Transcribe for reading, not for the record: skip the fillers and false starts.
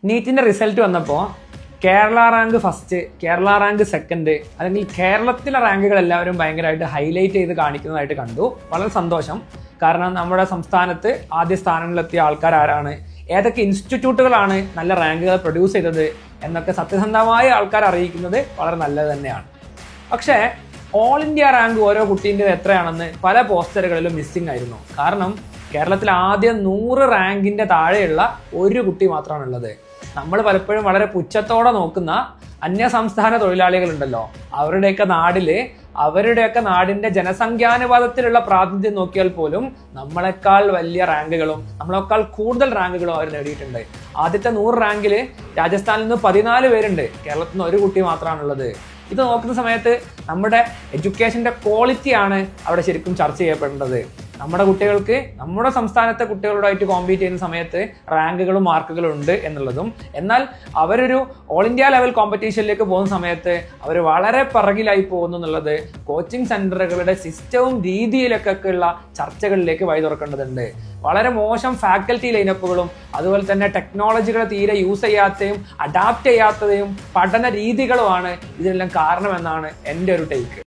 നീറ്റിന്റെ result വന്നപ്പോൾ Kerala rank first, Kerala rank second, അല്ലെങ്കിൽ കേരളത്തിലെ റാങ്കുകൾ എല്ലാവരും ഭയങ്കരമായിട്ട് ഹൈലൈറ്റ് ചെയ്ത് കാണിക്കുന്നതായിട്ട് കണ്ടു. വളരെ സന്തോഷം. കാരണം നമ്മുടെ സംസ്ഥാനത്ത് ആദ്യ സ്ഥാനങ്ങളിലെത്തിയ ആൾക്കാർ ആരാണ്, ഏതൊക്കെ ഇൻസ്റ്റിറ്റ്യൂട്ടുകളാണ് നല്ല റാങ്കുകൾ പ്രൊഡ്യൂസ് ചെയ്തത് എന്നൊക്കെ സത്യസന്ധമായ ആൾക്കാർ അറിയിക്കുന്നത് വളരെ നല്ലത് തന്നെയാണ്. പക്ഷേ ഓൾ ഇന്ത്യ റാങ്ക് ഓരോ കുട്ടീൻ്റെ എത്രയാണെന്ന് പല പോസ്റ്ററുകളിലും മിസ്സിംഗ് ആയിരുന്നു. കാരണം കേരളത്തിൽ ആദ്യം 100 റാങ്കിന്റെ താഴെയുള്ള ഒരു കുട്ടി മാത്രമാണുള്ളത്. നമ്മൾ പലപ്പോഴും വളരെ പുച്ഛത്തോടെ നോക്കുന്ന അന്യ സംസ്ഥാന തൊഴിലാളികളുണ്ടല്ലോ, അവരുടെയൊക്കെ നാടിന്റെ ജനസംഖ്യാനുപാതത്തിലുള്ള പ്രാതിനിധ്യം നോക്കിയാൽ പോലും നമ്മളെക്കാൾ വലിയ റാങ്കുകളും നമ്മളെക്കാൾ കൂടുതൽ റാങ്കുകളും അവർ നേടിയിട്ടുണ്ട്. ആദ്യത്തെ 100 റാങ്കിൽ രാജസ്ഥാനിൽ നിന്ന് 14 പേരുണ്ട്, കേരളത്തിൽ നിന്ന് ഒരു കുട്ടി മാത്രമാണുള്ളത്. ഇത് നോക്കുന്ന സമയത്ത് നമ്മുടെ എഡ്യൂക്കേഷന്റെ ക്വാളിറ്റിയാണ് അവിടെ ശരിക്കും ചർച്ച ചെയ്യപ്പെടേണ്ടത്. നമ്മുടെ കുട്ടികൾക്ക് നമ്മുടെ സംസ്ഥാനത്തെ കുട്ടികളോടായിട്ട് കോമ്പീറ്റ് ചെയ്യുന്ന സമയത്ത് റാങ്കുകളും മാർക്കുകളും ഉണ്ട് എന്നുള്ളതും, എന്നാൽ അവരൊരു ഓൾ ഇന്ത്യ ലെവൽ കോമ്പറ്റീഷനിലേക്ക് പോകുന്ന സമയത്ത് അവർ വളരെ പിറകിലായി പോകുന്നു എന്നുള്ളത് കോച്ചിങ് സെന്ററുകളുടെ സിസ്റ്റവും രീതിയിലൊക്കെ ഉള്ള ചർച്ചകളിലേക്ക് വഴി തുറക്കേണ്ടതുണ്ട്. വളരെ മോശം ഫാക്കൽറ്റി ലൈനപ്പുകളും അതുപോലെ തന്നെ ടെക്നോളജികളെ തീരെ യൂസ് ചെയ്യാത്തതും അഡാപ്റ്റ് ചെയ്യാത്തതും പഠന രീതികളുമാണ് ഇതിനെല്ലാം കാരണമെന്നാണ് എൻ്റെ ഒരു ടേക്ക്.